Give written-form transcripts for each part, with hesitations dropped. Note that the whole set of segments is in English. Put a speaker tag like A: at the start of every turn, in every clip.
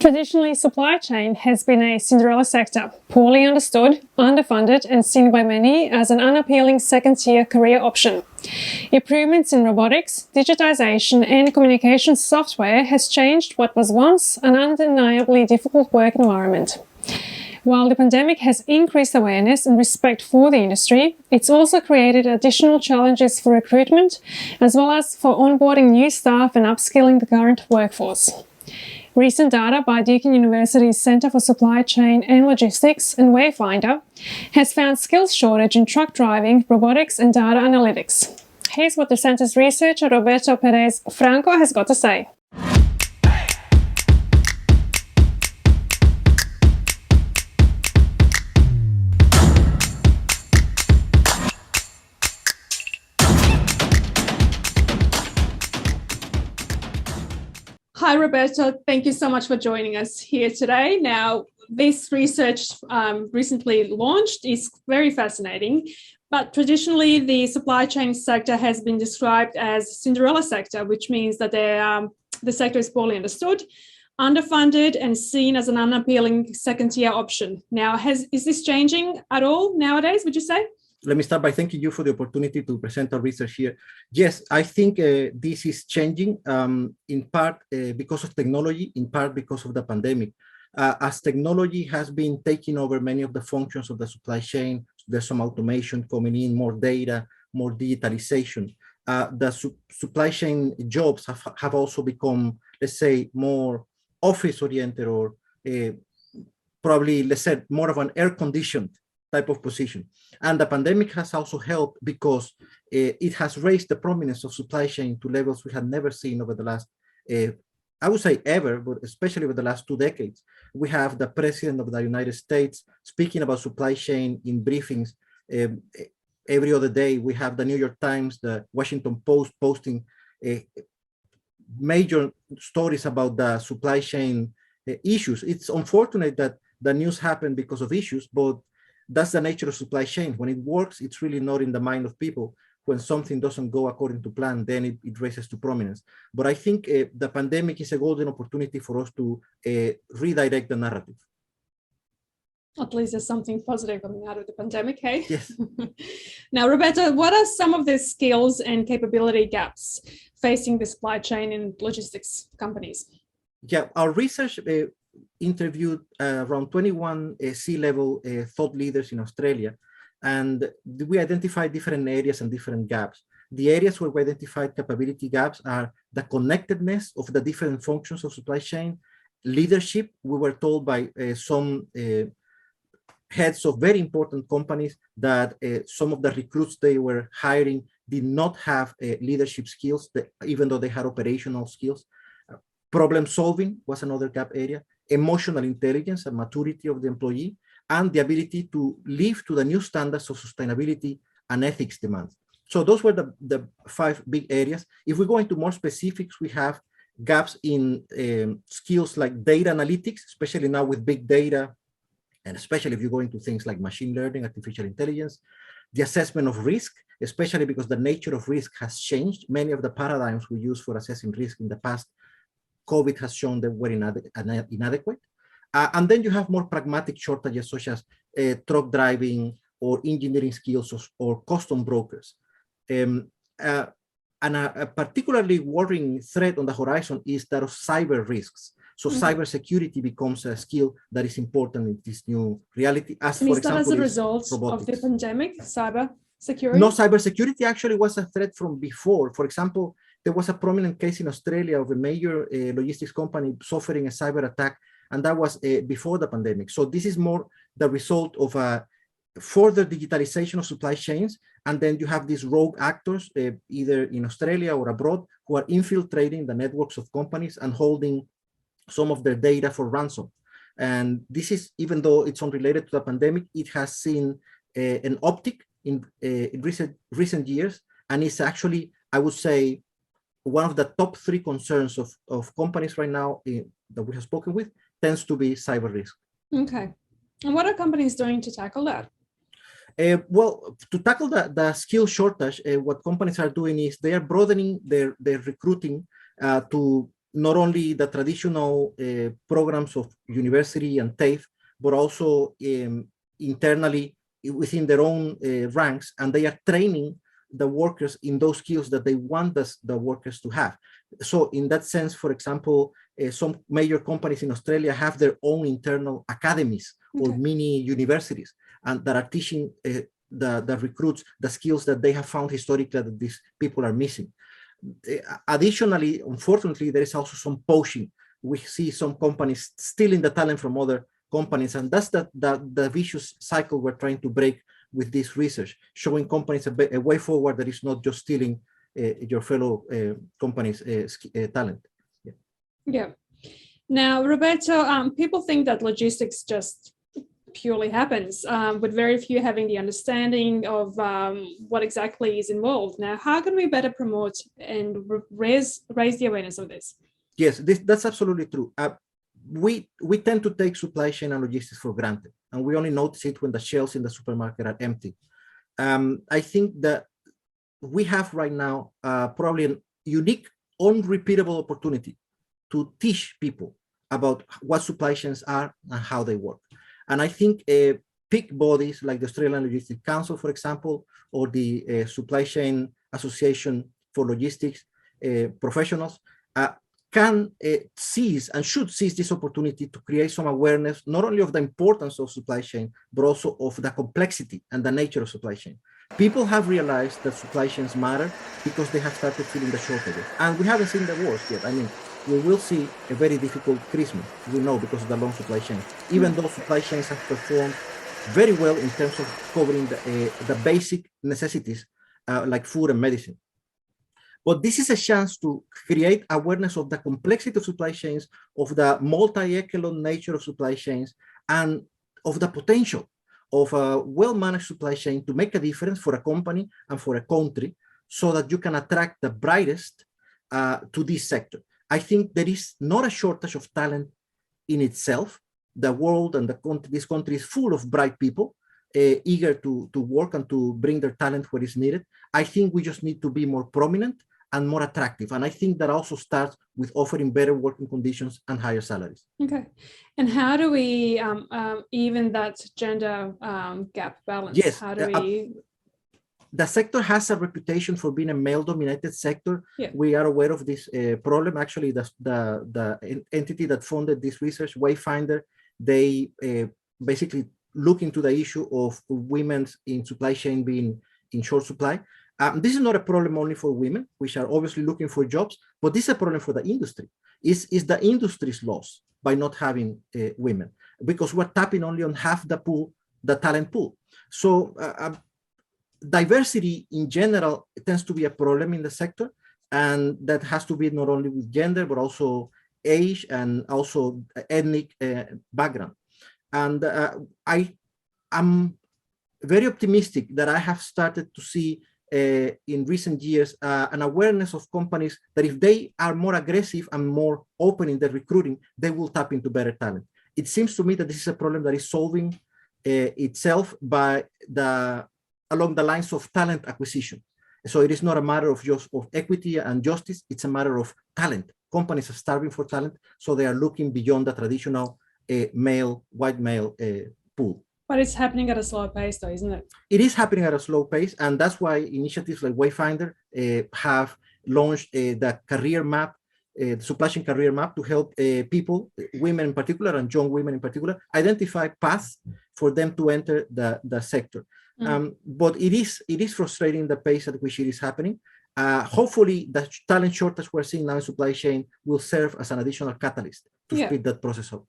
A: Traditionally, supply chain has been a Cinderella sector, poorly understood, underfunded, and seen by many as an unappealing second-tier career option. Improvements in robotics, digitization, and communication software has changed what was once an undeniably difficult work environment. While the pandemic has increased awareness and respect for the industry, it's also created additional challenges for recruitment, as well as for onboarding new staff and upskilling the current workforce. Recent data by Deakin University's Centre for Supply Chain and Logistics and Wayfinder has found skills shortage in truck driving, robotics and data analytics. Here's what the centre's researcher Roberto Perez-Franco has got to say. Hi, Roberto. Thank you so much for joining us here today. Now, this research recently launched is very fascinating, but traditionally the supply chain sector has been described as Cinderella sector, which means that the sector is poorly understood, underfunded, and seen as an unappealing second-tier option. Now, is this changing at all nowadays, would you say?
B: Let me start by thanking you for the opportunity to present our research here. Yes, I think this is changing in part because of technology, in part because of the pandemic. As technology has been taking over many of the functions of the supply chain, there's some automation coming in, more data, more digitalization. The supply chain jobs have also become, let's say, more office-oriented or probably, let's say, more of an air-conditioned type of position. And the pandemic has also helped because it has raised the prominence of supply chain to levels we had never seen over the last, I would say ever, but especially over the last 2 decades. We have the President of the United States speaking about supply chain in briefings every other day. We have the New York Times, the Washington Post posting major stories about the supply chain issues. It's unfortunate that the news happened because of issues, but that's the nature of supply chain. When it works, it's really not in the mind of people. When something doesn't go according to plan, then it raises to prominence. But I think the pandemic is a golden opportunity for us to redirect the narrative.
A: At least there's something positive coming out of the pandemic, hey?
B: Yes.
A: Now, Roberto, what are some of the skills and capability gaps facing the supply chain and logistics companies?
B: Yeah, our research interviewed around 21 C-level thought leaders in Australia, and we identified different areas and different gaps. The areas where we identified capability gaps are the connectedness of the different functions of supply chain, leadership. We were told by some heads of very important companies that some of the recruits they were hiring did not have leadership skills, even though they had operational skills. Problem solving was another gap area. Emotional intelligence and maturity of the employee, and the ability to live to the new standards of sustainability and ethics demands. So those were the 5 big areas. If we go into more specifics, we have gaps in skills like data analytics, especially now with big data, and especially if you go into things like machine learning, artificial intelligence, the assessment of risk, especially because the nature of risk has changed. Many of the paradigms we use for assessing risk in the past, COVID has shown that were inadequate. And then you have more pragmatic shortages such as truck driving or engineering skills or custom brokers. And a particularly worrying threat on the horizon is that of cyber risks. So cybersecurity becomes a skill that is important in this new reality.
A: As, for example, that as a result robotics. Of the pandemic, cyber security?
B: No, cybersecurity actually was a threat from before. For example, there was a prominent case in Australia of a major logistics company suffering a cyber attack, and that was before the pandemic. So this is more the result of a further digitalization of supply chains, and then you have these rogue actors, either in Australia or abroad, who are infiltrating the networks of companies and holding some of their data for ransom. And this is, even though it's unrelated to the pandemic, it has seen an uptick in recent years, and it's actually, I would say, one of the top 3 concerns of companies right now that we have spoken with tends to be cyber risk.
A: Okay. And what are companies doing to tackle that?
B: Well, to tackle the skill shortage, what companies are doing is they are broadening their recruiting to not only the traditional programs of university and TAFE, but also internally within their own ranks, and they are training the workers in those skills that they want the workers to have. So in that sense, for example, some major companies in Australia have their own internal academies or mini universities, and that are teaching the recruits the skills that they have found historically that these people are missing. Additionally, unfortunately, there is also some poaching. We see some companies stealing the talent from other companies, and that's the vicious cycle we're trying to break with this research, showing companies a way forward that is not just stealing your fellow companies' talent.
C: Yeah. Now, Roberto, people think that logistics just purely happens, with very few having the understanding of what exactly is involved. Now, how can we better promote and raise the awareness of this?
B: Yes, that's absolutely true. We tend to take supply chain and logistics for granted, and we only notice it when the shelves in the supermarket are empty. I think that we have right now probably a unique, unrepeatable opportunity to teach people about what supply chains are and how they work. And I think big bodies like the Australian Logistics Council, for example, or the Supply Chain Association for Logistics Professionals can seize and should seize this opportunity to create some awareness, not only of the importance of supply chain, but also of the complexity and the nature of supply chain. People have realized that supply chains matter because they have started feeling the shortages. And we haven't seen the worst yet. I mean, we will see a very difficult Christmas, we know, because of the long supply chain, even though supply chains have performed very well in terms of covering the basic necessities like food and medicine. But this is a chance to create awareness of the complexity of supply chains, of the multi-echelon nature of supply chains, and of the potential of a well-managed supply chain to make a difference for a company and for a country, so that you can attract the brightest to this sector. I think there is not a shortage of talent in itself. The world and this country is full of bright people, eager to work and to bring their talent where it's needed. I think we just need to be more prominent and more attractive. And I think that also starts with offering better working conditions and higher salaries.
C: Okay. And how do we even that gender gap balance?
B: Yes.
C: How do we...
B: The sector has a reputation for being a male-dominated sector.
C: Yeah.
B: We are aware of this problem. Actually, the entity that funded this research, Wayfinder, they basically look into the issue of women in supply chain being in short supply. This is not a problem only for women, which are obviously looking for jobs, but this is a problem for the industry. Is the industry's loss by not having women, because we're tapping only on half the pool, the talent pool. So diversity in general tends to be a problem in the sector, and that has to be not only with gender, but also age and also ethnic background. And I am very optimistic that I have started to see in recent years an awareness of companies that if they are more aggressive and more open in their recruiting, they will tap into better talent. It seems to me that this is a problem that is solving itself by along the lines of talent acquisition. So it is not a matter of just of equity and justice, it's a matter of talent. Companies are starving for talent, so they are looking beyond the traditional white male pool.
C: But it's happening at a slower pace though, isn't it?
B: It is happening at a slow pace, and that's why initiatives like Wayfinder have launched the career map, the supply chain career map, to help people, women in particular, and young women in particular, identify paths for them to enter the sector. But it is frustrating the pace at which it is happening. Hopefully, the talent shortage we're seeing now in supply chain will serve as an additional catalyst to speed that process up.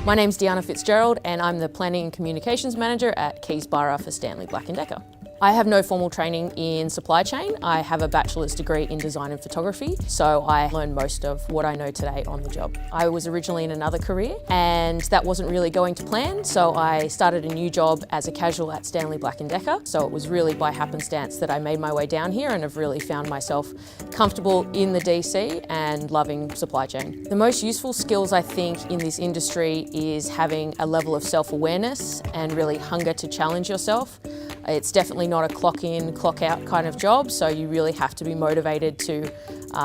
D: My name's Deanna Fitzgerald and I'm the Planning and Communications Manager at Keysborough for Stanley Black & Decker. I have no formal training in supply chain. I have a bachelor's degree in design and photography, so I learned most of what I know today on the job. I was originally in another career and that wasn't really going to plan, so I started a new job as a casual at Stanley Black & Decker. So it was really by happenstance that I made my way down here and have really found myself comfortable in the DC and loving supply chain. The most useful skills I think in this industry is having a level of self-awareness and really hunger to challenge yourself. It's definitely not a clock in, clock out kind of job, so you really have to be motivated to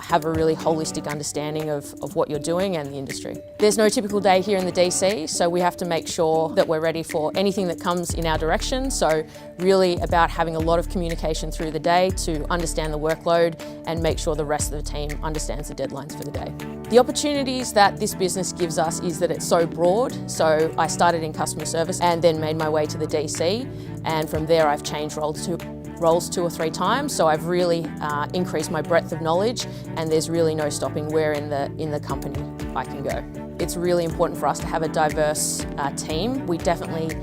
D: have a really holistic understanding of what you're doing and the industry. There's no typical day here in the DC, so we have to make sure that we're ready for anything that comes in our direction. So really about having a lot of communication through the day to understand the workload and make sure the rest of the team understands the deadlines for the day. The opportunities that this business gives us is that it's so broad. So I started in customer service and then made my way to the DC, and from there I've changed roles 2 or 3 times, so I've really increased my breadth of knowledge, and there's really no stopping where in the company I can go. It's really important for us to have a diverse team. We definitely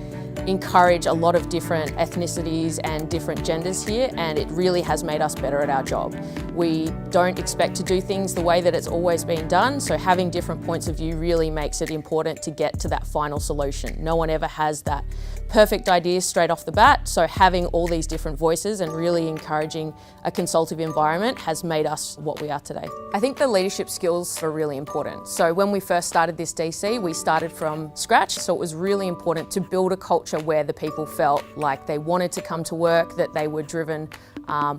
D: encourage a lot of different ethnicities and different genders here, and it really has made us better at our job. We don't expect to do things the way that it's always been done, so having different points of view really makes it important to get to that final solution. No one ever has that perfect idea straight off the bat, so having all these different voices and really encouraging a consultative environment has made us what we are today. I think the leadership skills are really important. So when we first started this DC, we started from scratch, so it was really important to build a culture where the people felt like they wanted to come to work, that they were driven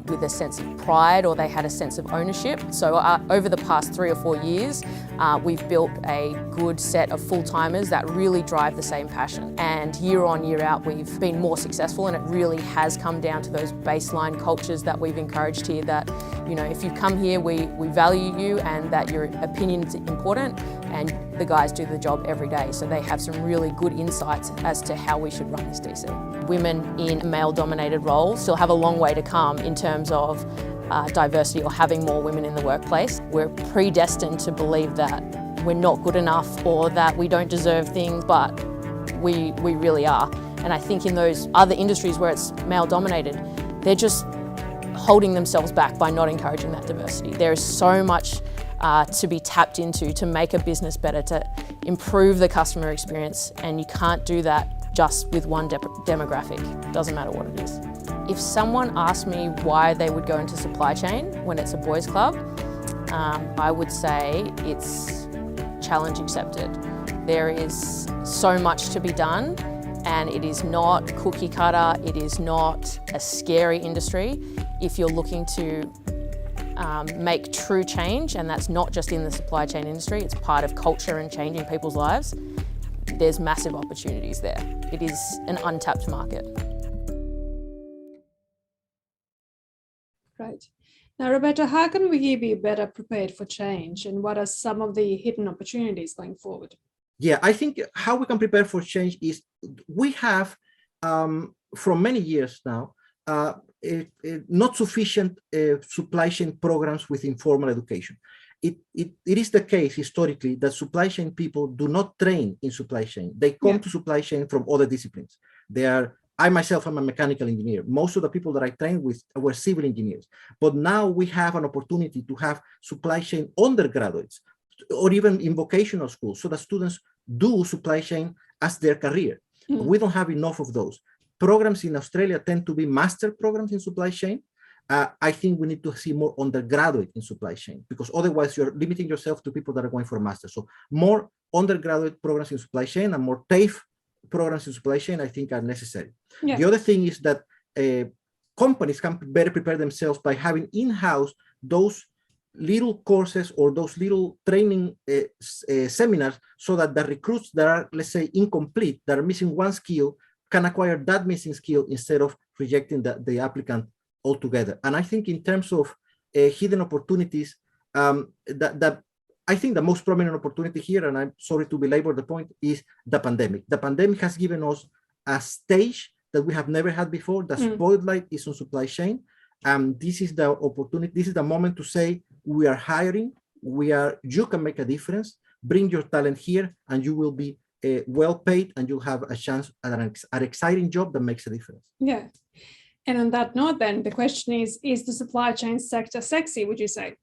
D: with a sense of pride, or they had a sense of ownership. So over the past 3 or 4 years, we've built a good set of full-timers that really drive the same passion. And year on, year out, we've been more successful, and it really has come down to those baseline cultures that we've encouraged here, that, you know, if you come here, we value you and that your opinion is important, and the guys do the job every day. So they have some really good insights as to how we should run this DC. Women in male-dominated roles still have a long way to come in terms of diversity or having more women in the workplace. We're predestined to believe that we're not good enough or that we don't deserve things, but we really are. And I think in those other industries where it's male-dominated, they're just holding themselves back by not encouraging that diversity. There is so much to be tapped into to make a business better, to improve the customer experience, and you can't do that just with one demographic. Doesn't matter what it is. If someone asked me why they would go into supply chain when it's a boys' club, I would say it's challenge accepted. There is so much to be done, and it is not cookie cutter, it is not a scary industry. If you're looking to make true change, and that's not just in the supply chain industry, it's part of culture and changing people's lives, there's massive opportunities there. It is an untapped market.
C: Right. Now, Roberto, how can we be better prepared for change, and what are some of the hidden opportunities going forward?
B: Yeah, I think how we can prepare for change is we have, from many years now, not sufficient supply chain programs with informal education. It is the case historically that supply chain people do not train in supply chain. They come to supply chain from other disciplines. I myself am a mechanical engineer. Most of the people that I trained with were civil engineers. But now we have an opportunity to have supply chain undergraduates, or even in vocational schools, so that students do supply chain as their career. We don't have enough of those. Programs in Australia tend to be master programs in supply chain. I think we need to see more undergraduate in supply chain, because otherwise you're limiting yourself to people that are going for a master. So more undergraduate programs in supply chain and more TAFE programs in supply chain, I think, are necessary. Yeah. The other thing is that companies can better prepare themselves by having in-house those little courses or those little training seminars, so that the recruits that are, let's say, incomplete, that are missing one skill, can acquire that missing skill instead of rejecting the applicant altogether. And I think in terms of hidden opportunities, I think the most prominent opportunity here, and I'm sorry to belabor the point, is the pandemic. The pandemic has given us a stage that we have never had before. The spotlight is on supply chain. This is the opportunity, this is the moment to say, we are hiring, you can make a difference, bring your talent here, and you will be well paid, and you'll have a chance at an exciting job that makes a difference.
C: Yeah. And on that note, then, the question is the supply chain sector sexy, would you say?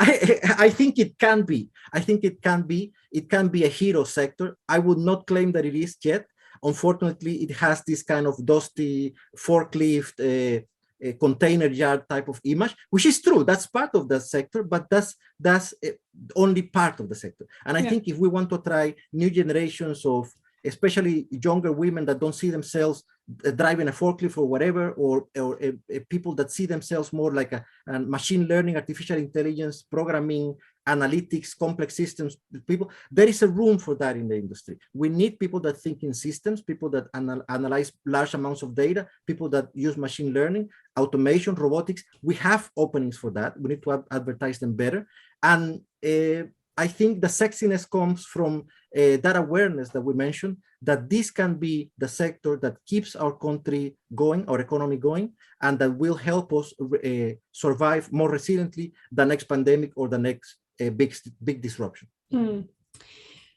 B: I think it can be. I think it can be. It can be a hero sector. I would not claim that it is yet. Unfortunately, it has this kind of dusty forklift, container yard type of image, which is true. That's part of the sector, but that's only part of the sector. And I think if we want to try new generations of especially younger women that don't see themselves driving a forklift or whatever, or people that see themselves more like a machine learning, artificial intelligence, programming, analytics, complex systems people. There is a room for that in the industry. We need people that think in systems, people that analyze large amounts of data, people that use machine learning, automation, robotics. We have openings for that. We need to advertise them better. And I think the sexiness comes from that awareness that we mentioned, that this can be the sector that keeps our country going, our economy going, and that will help us survive more resiliently the next pandemic or the next big disruption.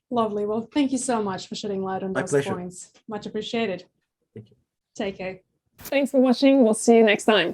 C: Lovely. Well, thank you so much for shedding light on those
B: pleasure.
C: points. Much appreciated.
B: Thank you.
C: Take care.
A: Thanks for watching. We'll see you next time.